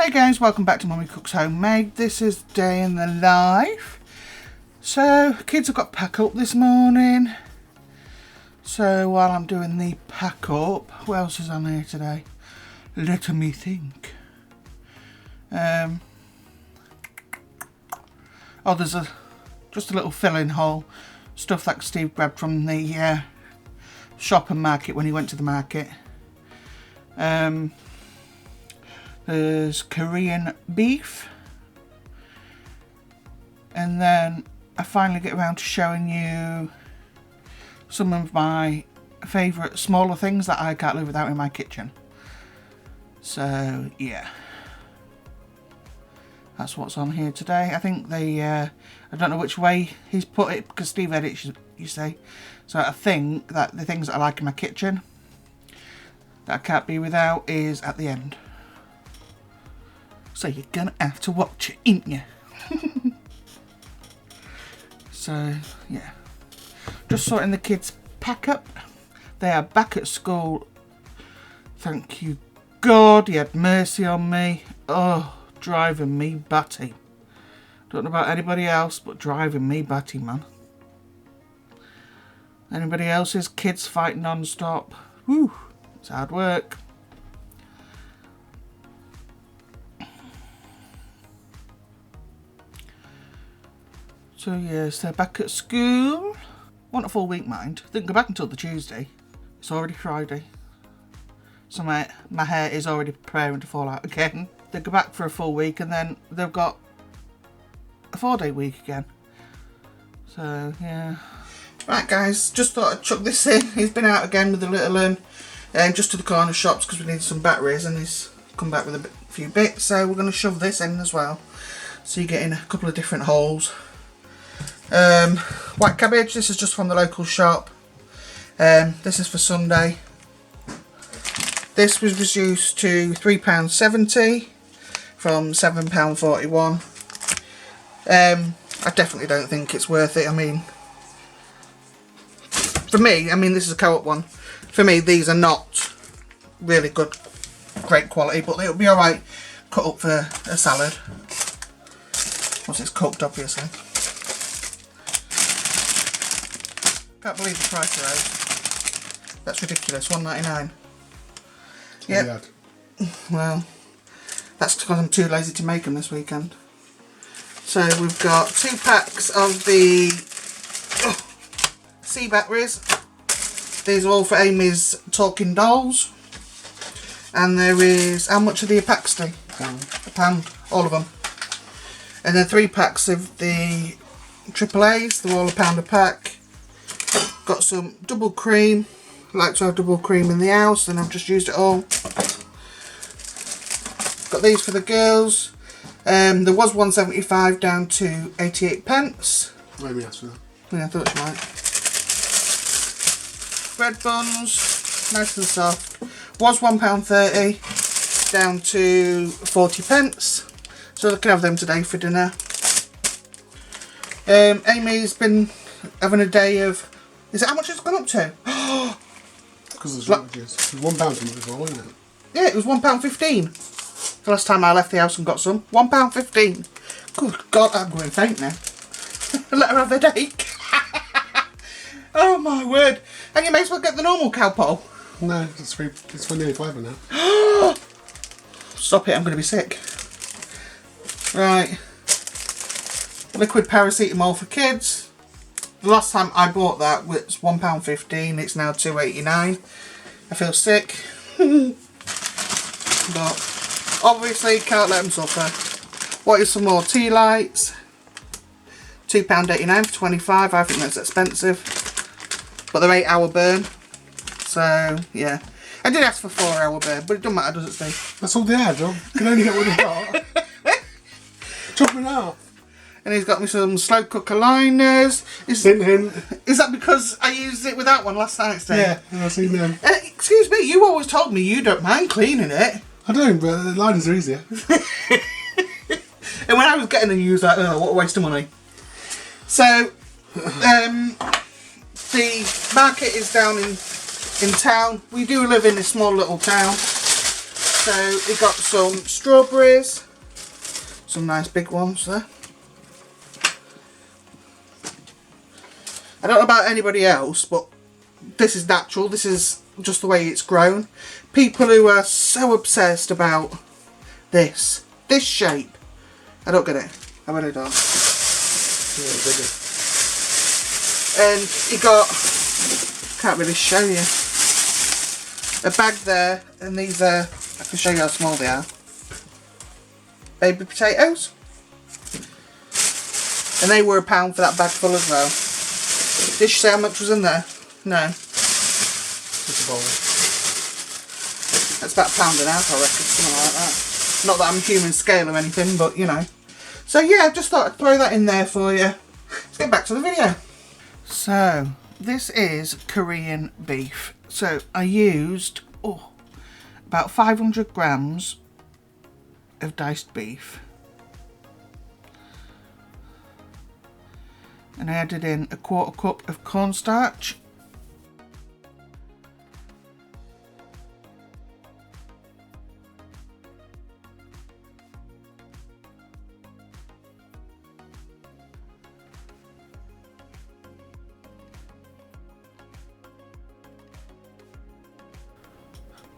Hi guys, welcome back to Mummy Cooks Homemade. This is day in the life. So, kids have got pack up this morning. So while I'm doing the pack up, what else is on here today? Let me think. Oh, there's just a little filling hole. Stuff that Steve grabbed from the shop and market when he went to the market. There's Korean beef, and then I finally get around to showing you some of my favourite smaller things that I can't live without in my kitchen. So yeah, that's what's on here today. I think they I don't know which way he's put it because Steve edits, you say. So I think that the things that I like in my kitchen that I can't be without is at the end. So you're gonna have to watch it, ain't you? So yeah, just sorting the kids' pack up. They are back at school. Thank you God, he had mercy on me. Oh, driving me batty. Don't know about anybody else, but driving me batty, man. Anybody else's kids fight non-stop? Whew, it's hard work. So yes, they're back at school. Want a full week, mind. Didn't go back until the Tuesday. It's already Friday. So my hair is already preparing to fall out again. They go back for a full week and then they've got a 4-day week again. So yeah. Right guys, just thought I'd chuck this in. He's been out again with the little just to the corner shops because we need some batteries, and he's come back with a few bits. So we're going to shove this in as well. So you get in a couple of different holes. White cabbage, this is just from the local shop. This is for Sunday. This was reduced to £3.70 from £7.41. I definitely don't think it's worth it. I mean, for me, this is a co-op one. For me, these are not really great quality, but they'll be alright cut up for a salad. Once it's cooked, obviously. Can't believe the price of those. That's ridiculous, £1.99. Yep. Well, that's because I'm too lazy to make them this weekend. So we've got 2 packs of the sea batteries. These are all for Amy's talking dolls. And there is, how much are the packs, Steve? A pound, all of them. And then 3 packs of the AAAs, they're all £1 a pack. Got some double cream. I like to have double cream in the house, and I've just used it all. Got these for the girls. There was £1.75 down to 88 pence. Maybe ask for that. Yeah, I thought you might. Bread buns, nice and soft. Was £1.30 down to 40 pence. So they can have them today for dinner. Amy's been having a day of. Is it how much it's gone up to? Because there's shortages. It was £1 from it before, wasn't it? Yeah, it was £1.15. The last time I left the house and got some. £1.15. Good God, I'm going faint now. Let her have a headache. Oh my word. And you may as well get the normal cowpole. No, it's nearly £5 now. Stop it, I'm going to be sick. Right. Liquid paracetamol for kids. The last time I bought that was £1.15. It's now £2.89. I feel sick. But obviously can't let them suffer. What is some more? Tea lights. £2.89 for 25. I think that's expensive. But they're 8-hour burn. So yeah. I did ask for 4-hour burn, but it doesn't matter, does it, Steve? That's all they had, John. You can only get what they've got. Chop it out. And he's got me some slow cooker liners. Hint, hint. Is that because I used it with that one last night, Steve? Yeah, I've seen them. Excuse me, you always told me you don't mind cleaning it. I don't, but the liners are easier. And when I was getting them, you was like, oh, what a waste of money. So, the market is down in town. We do live in a small little town. So we got some strawberries, some nice big ones there. I don't know about anybody else, but this is natural. This is just the way it's grown. People who are so obsessed about this shape, I don't get it. I really don't. Yeah, bigger. And you got, can't really show you, a bag there, and these are, I can show you how small they are, baby potatoes, and they were £1 for that bag full as well. Did you say how much was in there? No. Just a bowl. That's about £1.5, I reckon, something like that. Not that I'm human scale or anything, but you know. So yeah, I just thought I'd throw that in there for you. Let's get back to the video. So, this is Korean beef. So, I used about 500 grams of diced beef. And I added in a 1/4 cup of cornstarch.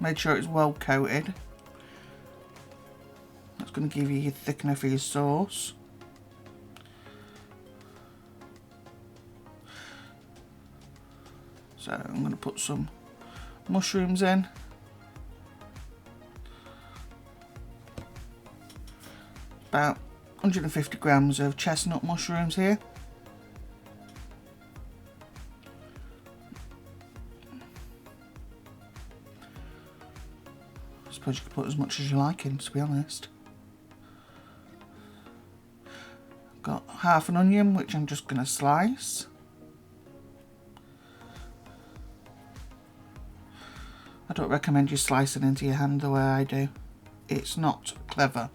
Made sure it's well coated. That's going to give you your thickener for your sauce. So I'm going to put some mushrooms in. About 150 grams of chestnut mushrooms here. I suppose you could put as much as you like in, to be honest. Got half an onion, which I'm just going to slice. I don't recommend you slicing into your hand the way I do. It's not clever.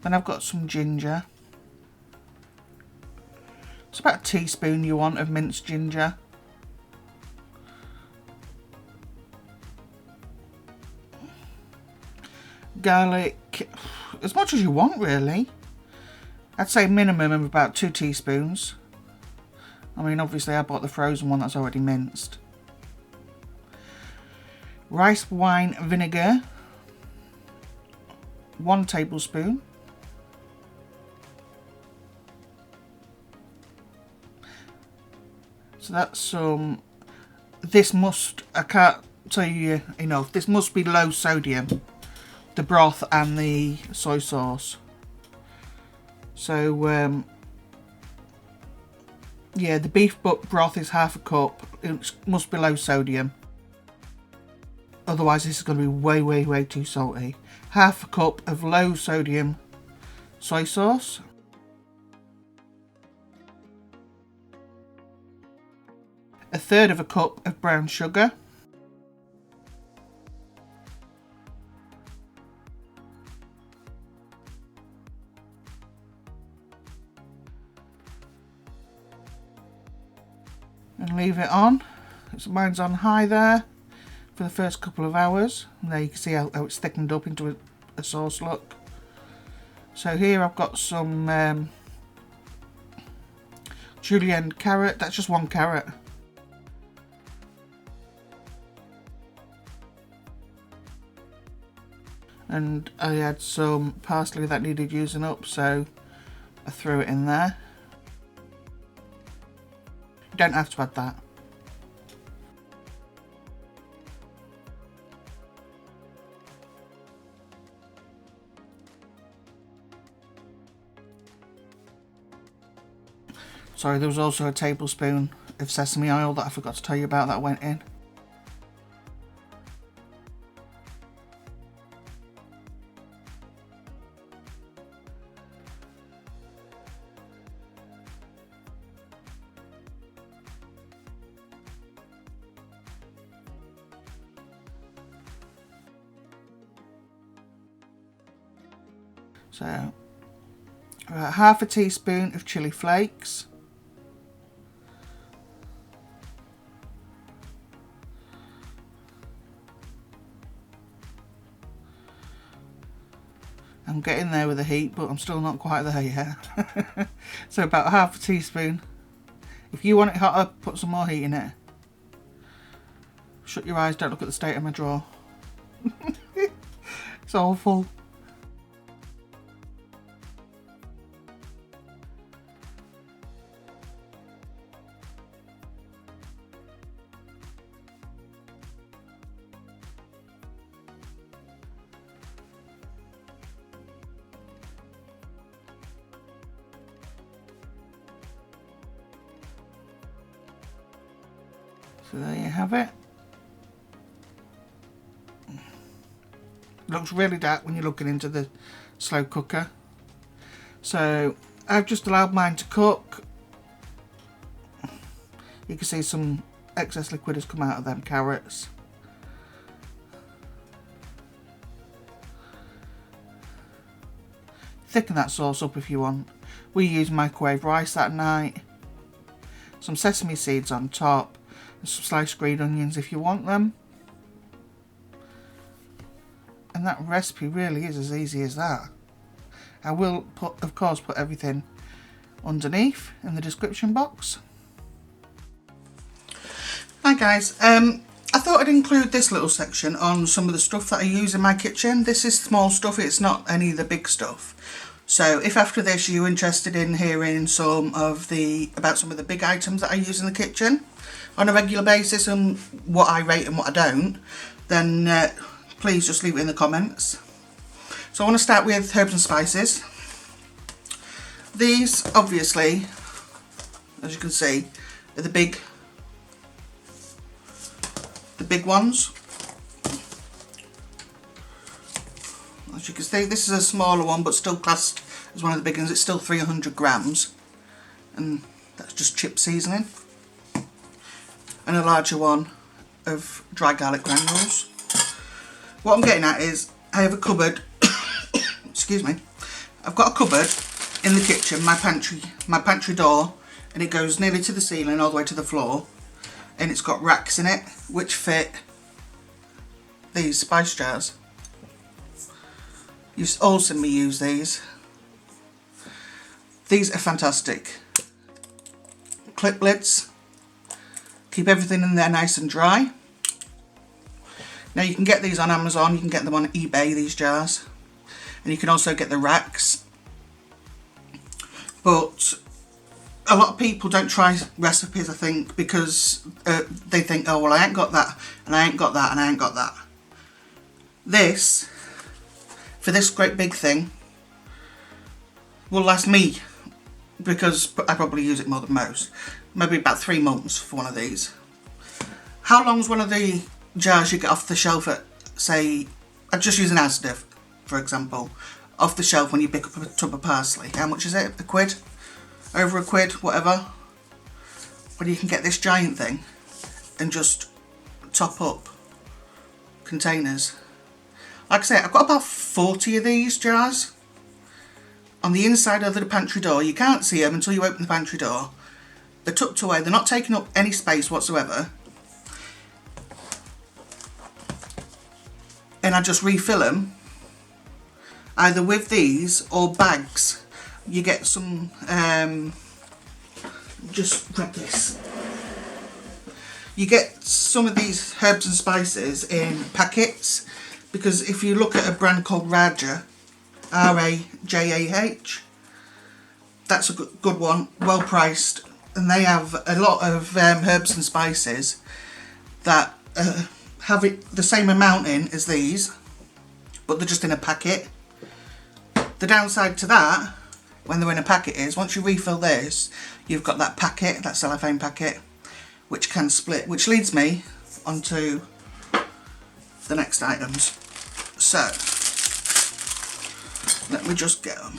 Then I've got some ginger. It's about a teaspoon you want of minced ginger. Garlic, as much as you want really. I'd say minimum of about 2 teaspoons. I mean, obviously I bought the frozen one that's already minced. Rice wine vinegar, 1 tablespoon. So that's some, I can't tell you enough, this must be low sodium, the broth and the soy sauce. So, yeah, the beef broth is half a cup, it must be low sodium. Otherwise this is going to be way, way, way too salty. Half a cup of low sodium soy sauce. A third of a cup of brown sugar. And leave it on. So mine's on high there for the first couple of hours. And there you can see how it's thickened up into a sauce look. So here I've got some julienned carrot. That's just 1 carrot. And I had some parsley that needed using up, so I threw it in there. You don't have to add that. Sorry, there was also a tablespoon of sesame oil that I forgot to tell you about that went in. So, about half a teaspoon of chili flakes. I'm getting there with the heat, but I'm still not quite there yet. So about half a teaspoon. If you want it hotter, put some more heat in it. Shut your eyes, don't look at the state of my drawer. It's awful. So there you have it. Looks really dark when you're looking into the slow cooker. So I've just allowed mine to cook. You can see some excess liquid has come out of them carrots. Thicken that sauce up if you want. We use microwave rice that night. Some sesame seeds on top. And some sliced green onions if you want them. And that recipe really is as easy as that. I will of course put everything underneath in the description box. Hi guys, I thought I'd include this little section on some of the stuff that I use in my kitchen. This is small stuff, it's not any of the big stuff. So if after this you're interested in hearing about some of the big items that I use in the kitchen on a regular basis and what I rate and what I don't, then please just leave it in the comments. So I want to start with herbs and spices. These obviously, as you can see, are the big ones. As you can see, this is a smaller one but still classed as one of the big ones. It's still 300 grams and that's just chip seasoning. And a larger one of dry garlic granules. What I'm getting at is I have a cupboard, excuse me, I've got a cupboard in the kitchen, my pantry door, and it goes nearly to the ceiling all the way to the floor, and it's got racks in it which fit these spice jars. You've all seen me use these. These are fantastic. Clip lids. Keep everything in there nice and dry. Now you can get these on Amazon, you can get them on eBay, these jars. And you can also get the racks. But a lot of people don't try recipes, I think, because they think, oh well, I ain't got that, and I ain't got that, and I ain't got that. This, for this great big thing, will last me, because I probably use it more than most. Maybe about 3 months for one of these. How long's one of the jars you get off the shelf at, say, I'd just use an Asda, for example, off the shelf when you pick up a tub of parsley? How much is it? £1? Over £1, whatever. When you can get this giant thing and just top up containers. Like I say, I've got about 40 of these jars on the inside of the pantry door. You can't see them until you open the pantry door. They're tucked away, they're not taking up any space whatsoever. And I just refill them either with these or bags. You get some, just grab this. You get some of these herbs and spices in packets, because if you look at a brand called Rajah, R-A-J-A-H, that's a good one, well priced, and they have a lot of herbs and spices that have the same amount in as these, but they're just in a packet. The downside to that, when they're in a packet, is once you refill this, you've got that packet, that cellophane packet, which can split, which leads me onto the next items. So, let me just get them.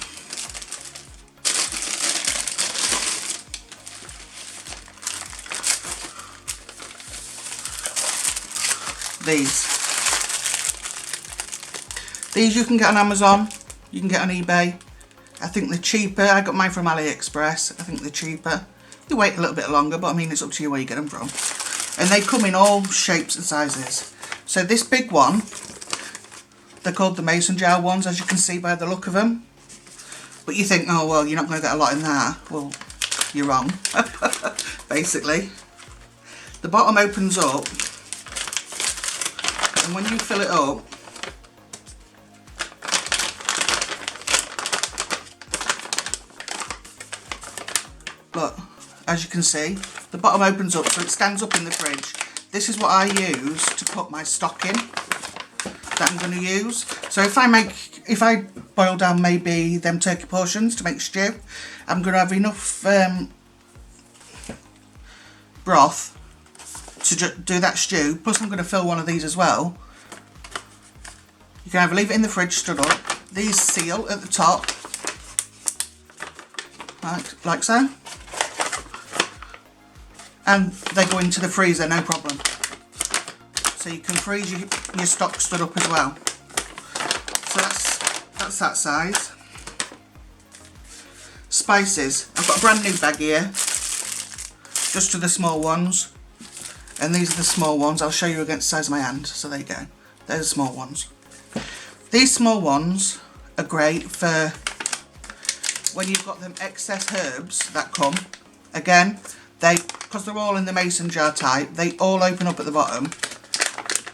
These you can get on Amazon, you can get on eBay. I think they're cheaper. I got mine from AliExpress. I think they're cheaper. You wait a little bit longer, but I mean, it's up to you where you get them from. And they come in all shapes and sizes. So this big one, They're called the mason jar ones, as you can see by the look of them. But you think, oh well, you're not going to get a lot in there. Well, you're wrong, basically. The bottom opens up, and when you fill it up, look, as you can see, the bottom opens up so it stands up in the fridge. This is what I use to put my stock in that I'm going to use. So if I boil down maybe them turkey portions to make stew, I'm going to have enough broth to do that stew. Plus I'm going to fill one of these as well. You can either leave it in the fridge stood up. These seal at the top, like so. And they go into the freezer, no problem. So you can freeze your stock stood up as well. So that's that size. Spices. I've got a brand new bag here, just to the small ones. And these are the small ones. I'll show you against the size of my hand. So there you go. They're the small ones. These small ones are great for when you've got them excess herbs that come. Again, because they're all in the mason jar type, they all open up at the bottom,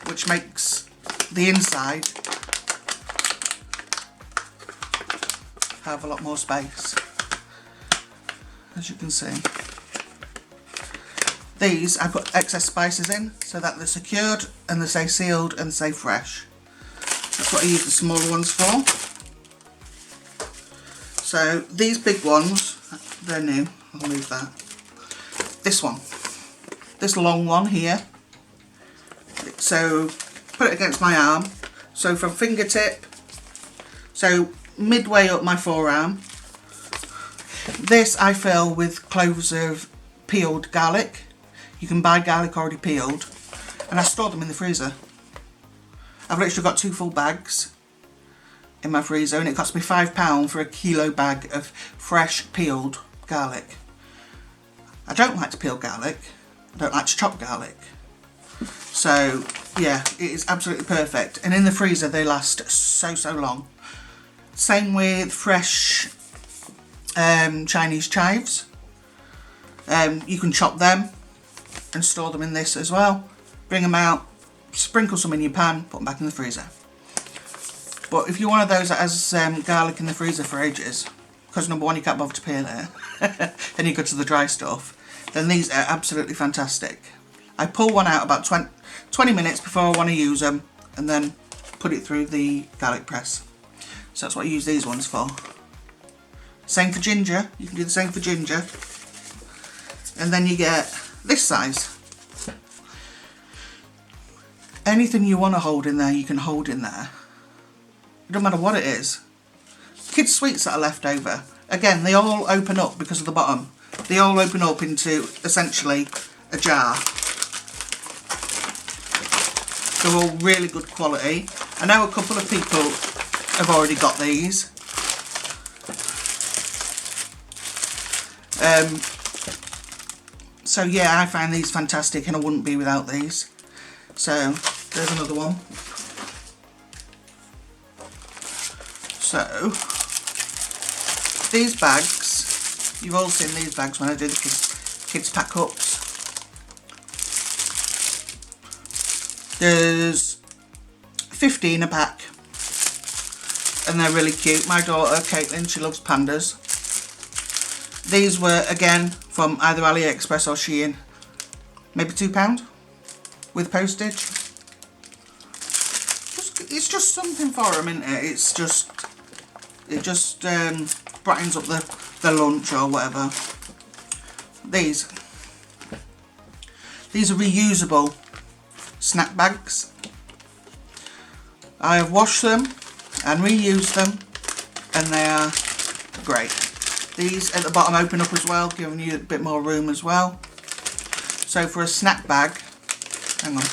which makes the inside have a lot more space, as you can see. These I put excess spices in so that they're secured and they stay sealed and stay fresh. That's what I use the smaller ones for. So these big ones, they're new. I'll move that. This one, this long one here. So put it against my arm. So from fingertip, so midway up my forearm. This I fill with cloves of peeled garlic. You can buy garlic already peeled, and I store them in the freezer. I've literally got 2 full bags in my freezer, and it cost me £5 for a kilo bag of fresh peeled garlic. I don't like to peel garlic, I don't like to chop garlic. So yeah, it is absolutely perfect, and in the freezer they last so long. Same with fresh Chinese chives. You can chop them and store them in this as well. Bring them out, sprinkle some in your pan, put them back in the freezer. But if you're one of those that has garlic in the freezer for ages, because number one you can't bother to peel it, and you go to the dry stuff, then these are absolutely fantastic. I pull one out about 20 minutes before I want to use them, and then put it through the garlic press. So that's what I use these ones for. Same for ginger, you can do the same for ginger. And then you get this size. Anything you want to hold in there, you can hold in there. It doesn't matter what it is. Kids' sweets that are left over, again, they all open up because of the bottom. They all open up into essentially a jar. They're all really good quality. I know a couple of people have already got these. So yeah, I find these fantastic, and I wouldn't be without these. So there's another one. So these bags, you've all seen these bags when I do the kids pack ups. There's 15 a pack, and they're really cute. My daughter Caitlin, she loves pandas. These were again from either AliExpress or Shein, maybe £2 with postage. It's just something for them, isn't it? It just brightens up the lunch or whatever. These are reusable snack bags. I have washed them and reused them, and they are great. These at the bottom open up as well, giving you a bit more room as well. So for a snack bag, hang on.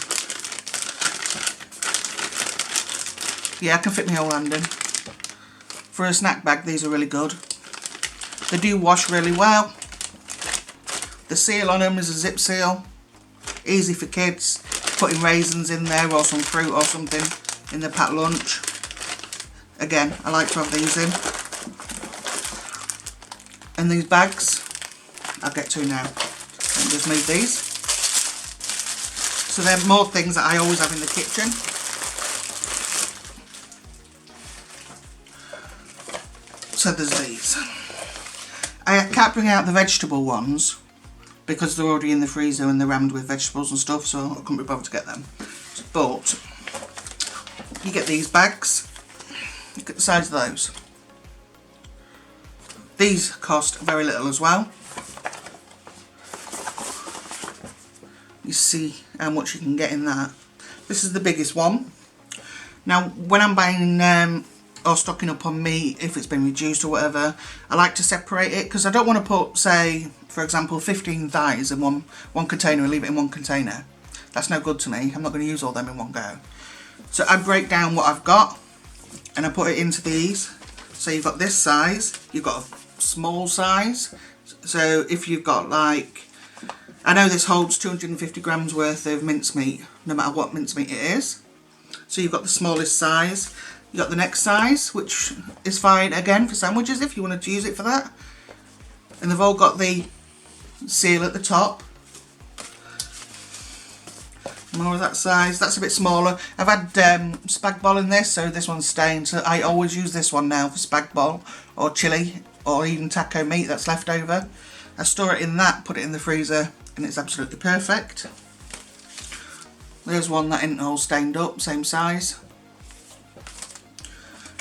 Yeah, I can fit my whole hand in. For a snack bag, these are really good. They do wash really well. The seal on them is a zip seal. Easy for kids. Putting raisins in there or some fruit or something in the packed lunch. Again, I like to have these in. And these bags, I'll get to now. Let me just move these. So they're more things that I always have in the kitchen. So there's these. I can't bring out the vegetable ones because they're already in the freezer and they're rammed with vegetables and stuff, so I couldn't be bothered to get them. But you get these bags. Look at the size of those. These cost very little as well. You see how much you can get in that. This is the biggest one. Now when I'm buying or stocking up on meat, if it's been reduced or whatever, I like to separate it because I don't want to put, say, for example, 15 thighs in one container and leave it in one container. That's no good to me. I'm not going to use all them in one go. So I break down what I've got and I put it into these. So you've got this size, you've got a small size. So if you've got, like, I know this holds 250 grams worth of mincemeat, no matter what mincemeat it is. So you've got the smallest size. You've got the next size, which is fine again for sandwiches if you wanted to use it for that. And they've all got the seal at the top. More of that size. That's a bit smaller. I've had spag bol in this, so this one's staying. So I always use this one now for spag bol or chili or even taco meat that's left over. I store it in that, put it in the freezer, and it's absolutely perfect. There's one that isn't all stained up, same size.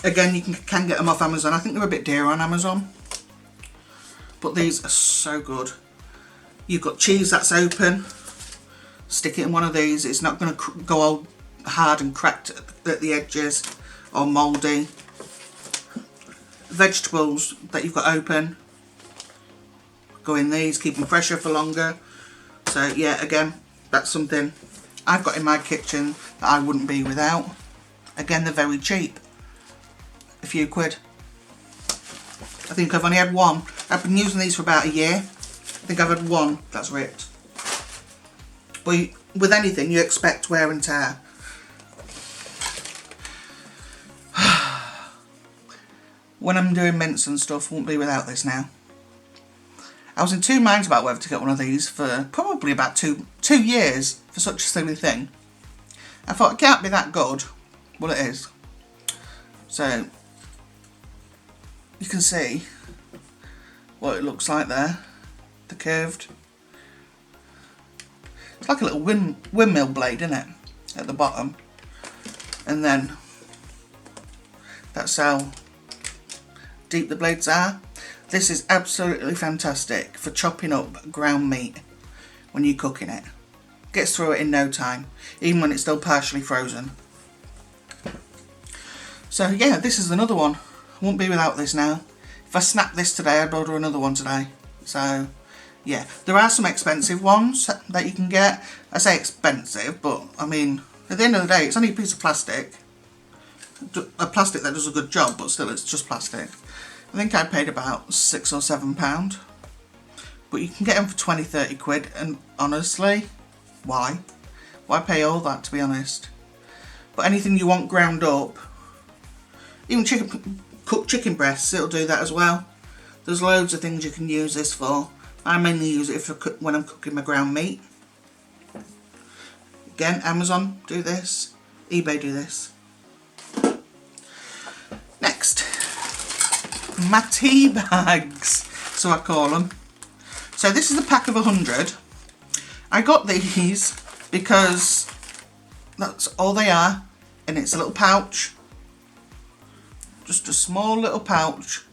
Again, you can get them off Amazon. I think they're a bit dear on Amazon. But these are so good. You've got cheese that's open. Stick it in one of these. It's not going to go all hard and cracked at the edges or mouldy. Vegetables that you've got open, go in these, keep them fresher for longer. So yeah, again, that's something I've got in my kitchen that I wouldn't be without. Again, they're very cheap. A few quid. I think I've only had one. I've been using these for about a year. I think I've had one that's ripped. But with anything, you expect wear and tear. When I'm doing mince and stuff, won't be without this now. I was in two minds about whether to get one of these for probably about two years for such a silly thing. I thought it can't be that good. Well, it is. So you can see what it looks like there. The curved. It's like a little windmill blade, isn't it? At the bottom. And then that's how deep the blades are. This is absolutely fantastic for chopping up ground meat when you're cooking it. Gets through it in no time, even when it's still partially frozen. So yeah, this is another one. I won't be without this now. If I snap this today, I'd order another one today. So yeah, there are some expensive ones that you can get. I say expensive, but I mean, at the end of the day, it's only a piece of plastic. A plastic that does a good job, but still it's just plastic. I think I paid about £6 or £7. But you can get them for 20-30 quid, and honestly, why? Why pay all that, to be honest? But anything you want ground up, even cooked chicken breasts, it'll do that as well. There's loads of things you can use this for. I mainly use it for when I'm cooking my ground meat. Again, Amazon do this, eBay do this. Next, my tea bags, so I call them. So this is a pack of 100. I got these because that's all they are, and it's a little pouch. Just a small little pouch,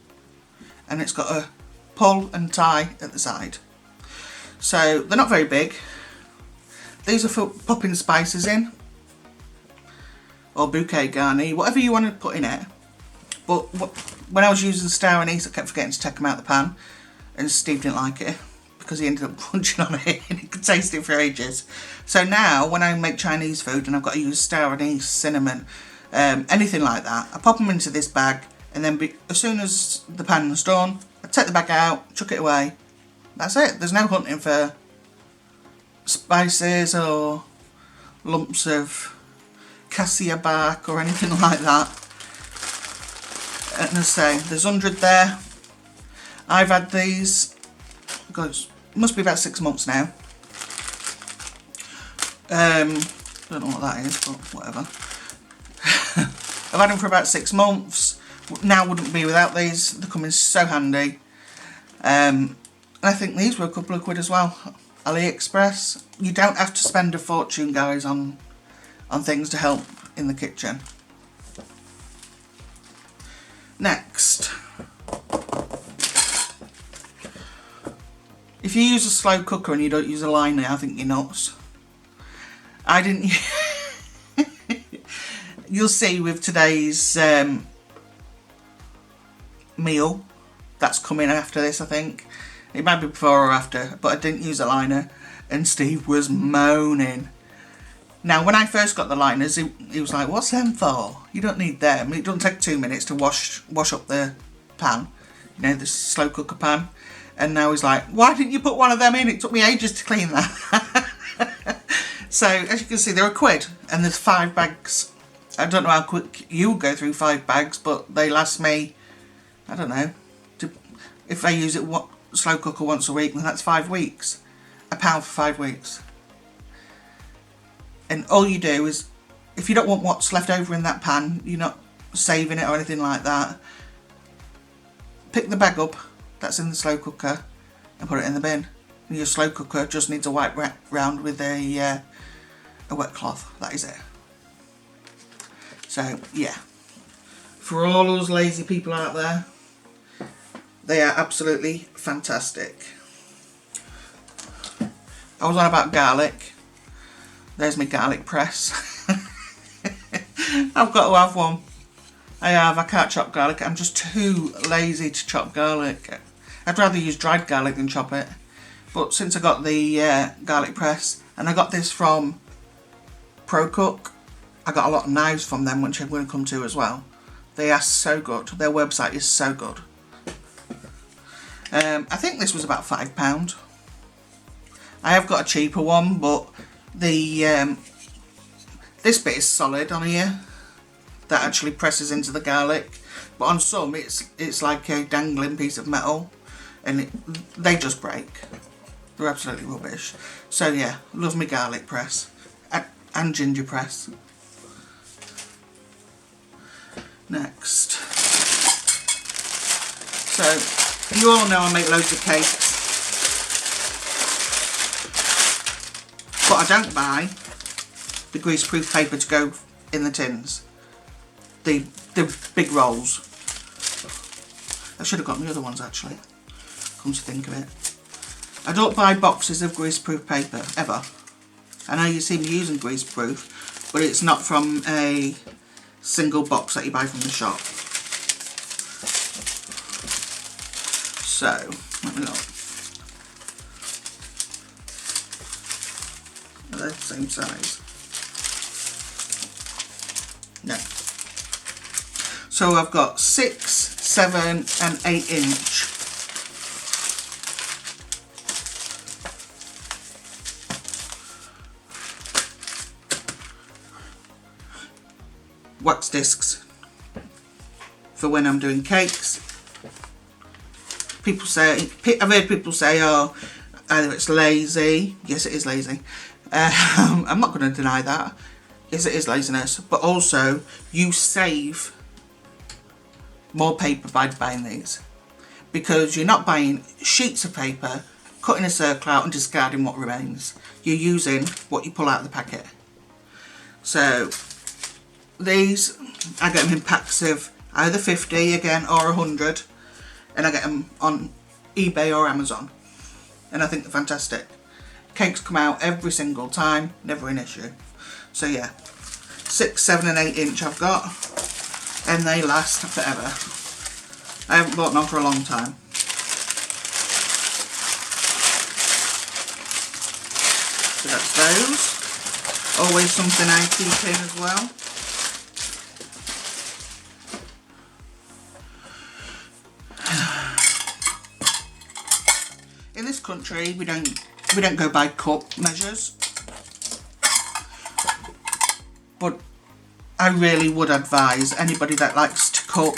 and it's got a pull and tie at the side. So they're not very big. These are for popping spices in, or bouquet garni, whatever you want to put in it. But when I was using the star anise, I kept forgetting to take them out of the pan, and Steve didn't like it because he ended up crunching on it and he could taste it for ages. So now when I make Chinese food and I've got to use star anise, cinnamon, anything like that, I pop them into this bag, and then as soon as the pan's done, I take the bag out, chuck it away. That's it. There's no hunting for spices or lumps of cassia bark or anything like that. And as I say, there's 100 there. I've had these, gosh, must be about 6 months now. Don't know what that is, but whatever. I've had them for about 6 months. Now wouldn't be without these. They come in so handy. I think these were a couple of quid as well. AliExpress. You don't have to spend a fortune, guys, on things to help in the kitchen. Next, if you use a slow cooker and you don't use a liner, I think you're nuts. I didn't. You'll see with today's meal that's coming after this, I think. It might be before or after, but I didn't use a liner and Steve was moaning. Now, when I first got the liners, he was like, what's them for? You don't need them. It doesn't take 2 minutes to wash up the pan, you know, the slow cooker pan. And now he's like, why didn't you put one of them in? It took me ages to clean that. So, as you can see, they're a quid and there's 5 bags. I don't know how quick you go through 5 bags, but they last me, I don't know, if I use it slow cooker once a week, then that's 5 weeks. £1 for 5 weeks. And all you do is, if you don't want what's left over in that pan, you're not saving it or anything like that, pick the bag up that's in the slow cooker and put it in the bin. And your slow cooker just needs a wipe round with a wet cloth. That is it. So, yeah. For all those lazy people out there, they are absolutely fantastic. I was on about garlic. There's my garlic press. I've got to have one. I can't chop garlic. I'm just too lazy to chop garlic. I'd rather use dried garlic than chop it. But since I got the garlic press, and I got this from Pro Cook, I got a lot of knives from them, which I'm going to come to as well. They are so good. Their website is so good. I think this was about £5. I have got a cheaper one, but the this bit is solid on here. That actually presses into the garlic, but on some it's like a dangling piece of metal, and they just break. They're absolutely rubbish. So yeah, love me garlic press and ginger press. Next, so you all know I make loads of cakes, but I don't buy the greaseproof paper to go in the tins. The big rolls. I should have got the other ones actually, come to think of it. I don't buy boxes of greaseproof paper, ever. I know you see me using greaseproof, but it's not from a single box that you buy from the shop. So, let me look. Are they the same size? No. So I've got 6, 7 and 8 inch. Wax discs for when I'm doing cakes. People say, I've heard people say, oh, either it's lazy. Yes, it is lazy. I'm not going to deny that. Yes, it is laziness, but also you save more paper by buying these, because you're not buying sheets of paper, cutting a circle out and discarding what remains. You're using what you pull out of the packet. So these, I get them in packs of either 50 again or 100, and I get them on eBay or Amazon, and I think they're fantastic. Cakes come out every single time, never an issue. So yeah, 6, 7 and 8 inch I've got, and they last forever. I haven't bought them for a long time. So that's those. Always something I keep in as well. In this country, we don't go by cup measures, but I really would advise anybody that likes to cook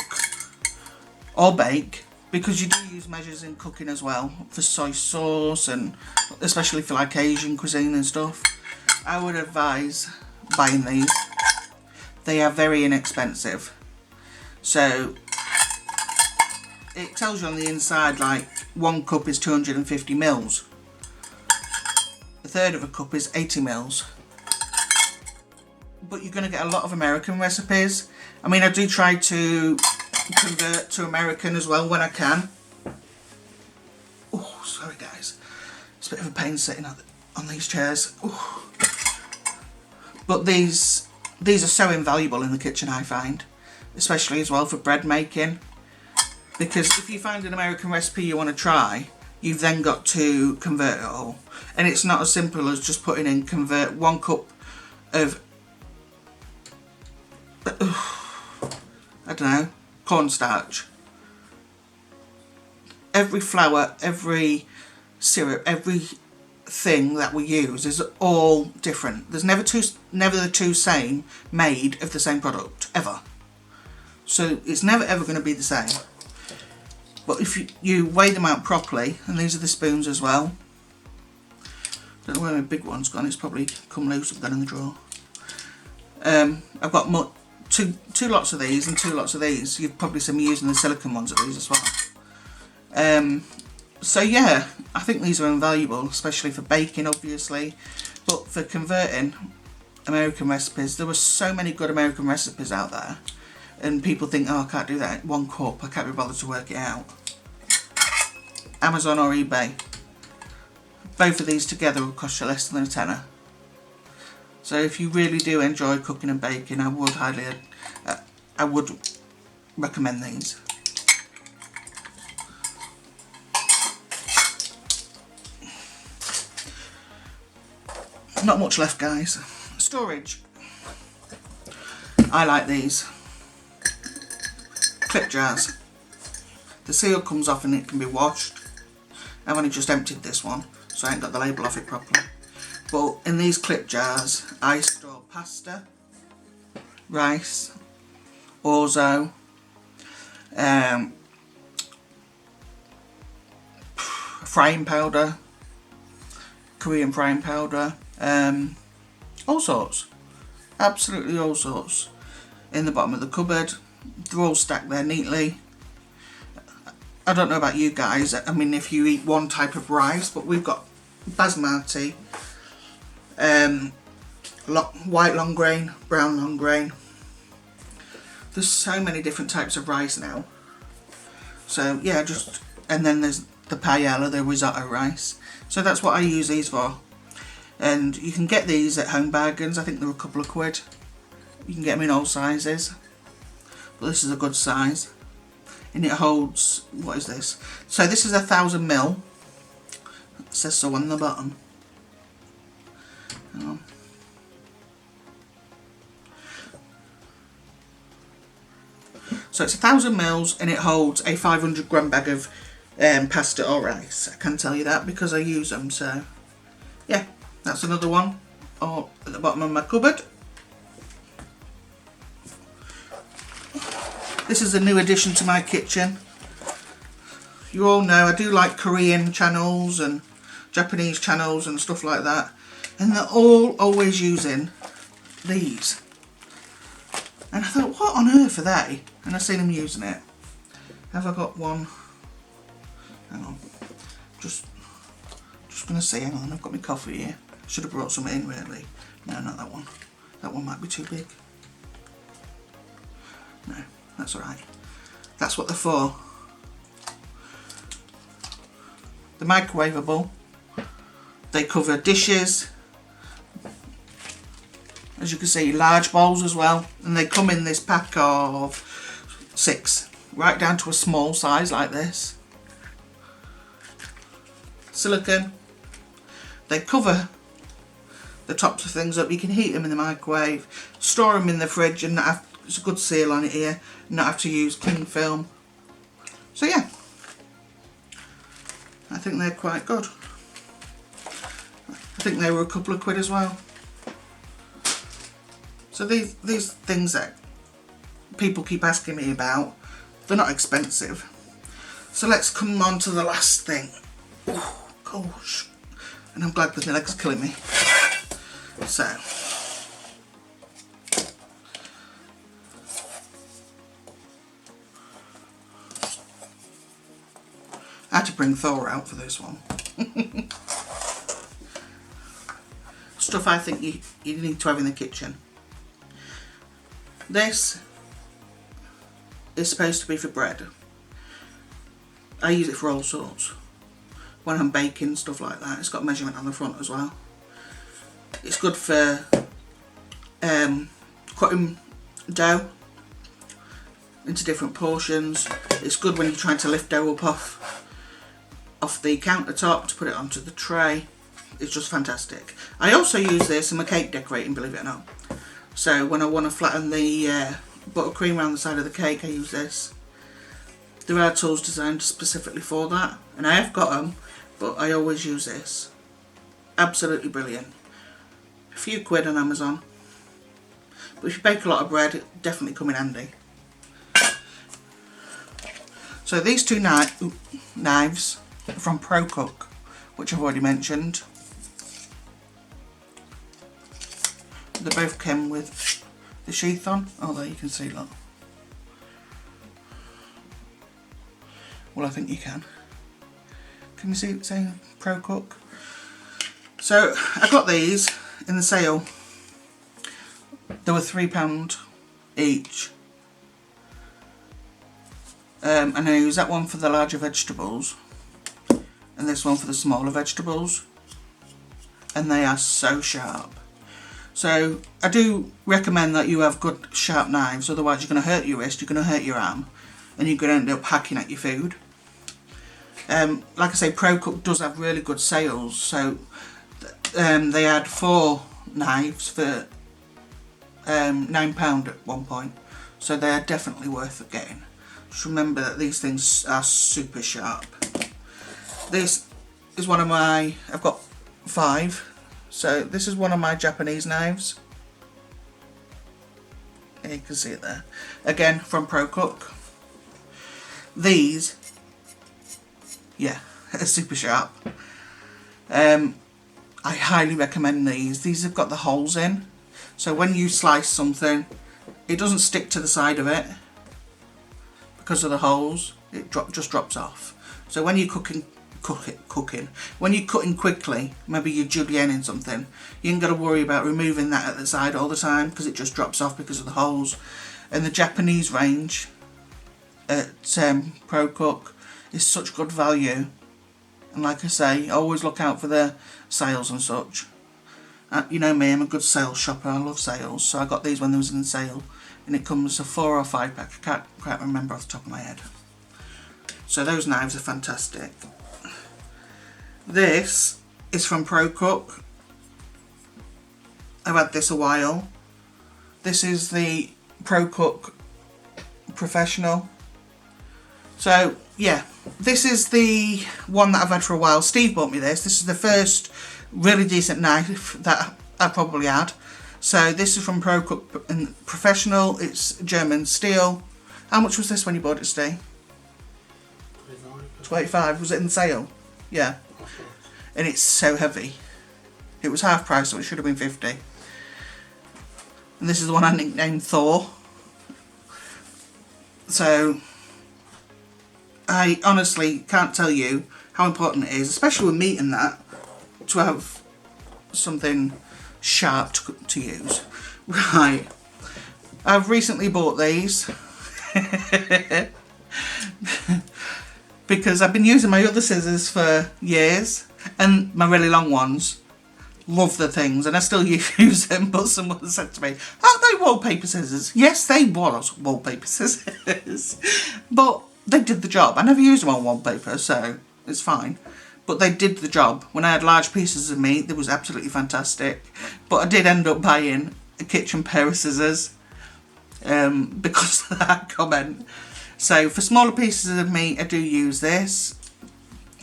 or bake, because you do use measures in cooking as well for soy sauce and especially for like Asian cuisine and stuff. I would advise buying these. They are very inexpensive. So it tells you on the inside like 1 cup is 250 mils. A third of a cup is 80 mils. But you're going to get a lot of American recipes. I mean, I do try to convert to American as well when I can. Oh, sorry guys. It's a bit of a pain sitting on these chairs. Ooh. But these are so invaluable in the kitchen, I find. Especially as well for bread making. Because if you find an American recipe you want to try, you've then got to convert it all. And it's not as simple as just putting in convert 1 cup of, I don't know, cornstarch. Every flour, every syrup, everything that we use is all different. There's never the two same made of the same product, ever. So it's never ever going to be the same. But if you weigh them out properly, and these are the spoons as well. Don't know where my big one's gone, it's probably come loose and gone in the drawer. I've got two lots of these and 2 lots of these. You've probably seen me using the silicone ones of these as well. So yeah, I think these are invaluable, especially for baking obviously, but for converting American recipes. There were so many good American recipes out there, and people think, oh, I can't do that, 1 cup, I can't be bothered to work it out. Amazon or eBay, both of these together will cost you less than a tenner. So if you really do enjoy cooking and baking, I would recommend these. Not much left, guys. Storage. I like these. Clip jars. The seal comes off and it can be washed. I've only just emptied this one, so I ain't got the label off it properly. But in these clip jars, I store pasta, rice, orzo, frying powder, Korean frying powder, all sorts, absolutely all sorts, in the bottom of the cupboard. They're all stacked there neatly. I don't know about you guys, I mean if you eat one type of rice, but we've got basmati, white long grain, brown long grain. There's so many different types of rice now. So yeah, and then there's the paella, the risotto rice. So that's what I use these for. And you can get these at Home Bargains. I think they're a couple of quid. You can get them in all sizes. But this is a good size. And it holds, what is this? So this is 1,000 ml. It says so on the bottom. Hang on. So it's 1,000 ml and it holds a 500 gram bag of pasta or rice. I can tell you that because I use them. So yeah, that's another one at the bottom of my cupboard. This is a new addition to my kitchen. You all know I do like Korean channels and Japanese channels and stuff like that, and they're all always using these. And I thought, what on earth are they? And I've seen them using it. Have I got one? Hang on. Just gonna see. Hang on, I've got my coffee here. Should have brought some in really. No, not that one. That one might be too big. No, that's alright. That's what they're for. They're microwavable. They cover dishes. As you can see, large bowls as well. And they come in this pack of 6. Right down to a small size like this. Silicone. They cover the tops of things up. You can heat them in the microwave. Store them in the fridge and not have, it's a good seal on it here. Not have to use cling film. So yeah. I think they're quite good. I think they were a couple of quid as well. So these things that people keep asking me about, they're not expensive. So let's come on to the last thing. Oh gosh, and I'm glad because my leg's killing me. So I had to bring Thor out for this one. Stuff I think you need to have in the kitchen. This is supposed to be for bread. I use it for all sorts. When I'm baking, stuff like that. It's got measurement on the front as well. It's good for cutting dough into different portions. It's good when you're trying to lift dough up off the countertop to put it onto the tray. It's just fantastic. I also use this in my cake decorating, believe it or not. So when I want to flatten the buttercream around the side of the cake, I use this. There are tools designed specifically for that, and I have got them, but I always use this. Absolutely brilliant. A few quid on Amazon. But if you bake a lot of bread, it definitely come in handy. So these two knives are from Packup, which I've already mentioned. They both came with the sheath on. Oh, there you can see, look. Well, I think you can. Can you see it saying Packup? So I got these in the sale. They were £3 each. And I use that one for the larger vegetables and this one for the smaller vegetables, and they are so sharp. So I do recommend that you have good sharp knives, otherwise you're going to hurt your wrist, you're going to hurt your arm, and you're going to end up hacking at your food. Like I say, Packup does have really good sales, so they had 4 knives for £9 at one point, so they are definitely worth getting. Just remember that these things are super sharp. This is one of my, I've got 5, so this is one of my Japanese knives. Yeah, you can see it there. Again, from Packup. These, yeah, are super sharp. I highly recommend these. These have got the holes in, so when you slice something, it doesn't stick to the side of it because of the holes. It just drops off. So when you're cooking, when you're cutting quickly, maybe you're julienning something, you ain't got to worry about removing that at the side all the time because it just drops off because of the holes. And the Japanese range at Packup is such good value, and like I say, always look out for their sales and such. You know me, I'm a good sales shopper, I love sales, so I got these when they was in sale, and it comes a 4 or 5 pack, I can't remember off the top of my head. So those knives are fantastic. This is from Packup. I've had this a while. This is the Packup Professional. So yeah, this is the one that I've had for a while. Steve bought me this. This is the first really decent knife that I've probably had. So this is from Packup Professional. It's German steel. How much was this when you bought it, Steve? 25. Was it in sale? Yeah. And it's so heavy. It was half price, so it should have been 50. And this is the one I nicknamed Thor. So I honestly can't tell you how important it is, especially with meat and that, to have something sharp to use. Right, I've recently bought these because I've been using my other scissors for years, and my really long ones. Love the things, and I still use them, but someone said to me, aren't they wallpaper scissors? Yes, they was wallpaper scissors, but they did the job. I never used them on wallpaper, so it's fine. But they did the job. When I had large pieces of meat, they was absolutely fantastic. But I did end up buying a kitchen pair of scissors because of that comment. So for smaller pieces of meat, I do use this.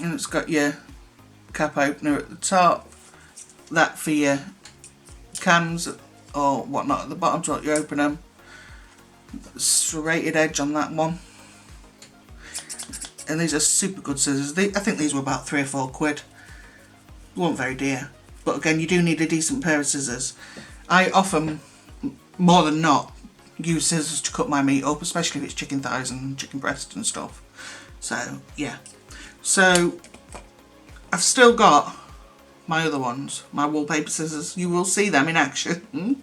And it's got your cap opener at the top. That for your cans or whatnot at the bottom to let you open them. Serrated edge on that one. And these are super good scissors. I think these were about £3 or £4. They weren't very dear. But again, you do need a decent pair of scissors. I often, more than not, use scissors to cut my meat up, especially if it's chicken thighs and chicken breast and stuff. So, yeah. So, I've still got my other ones, my wallpaper scissors. You will see them in action.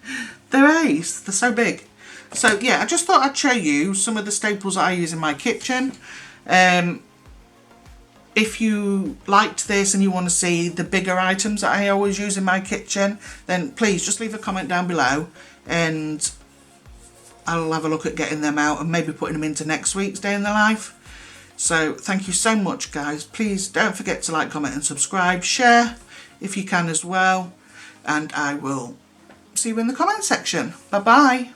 They're ace. They're so big. So, yeah, I just thought I'd show you some of the staples that I use in my kitchen. If you liked this and you want to see the bigger items that I always use in my kitchen, then please just leave a comment down below and I'll have a look at getting them out and maybe putting them into next week's Day in the Life. So thank you so much, guys. Please don't forget to like, comment and subscribe. Share if you can as well. And I will see you in the comment section. Bye bye.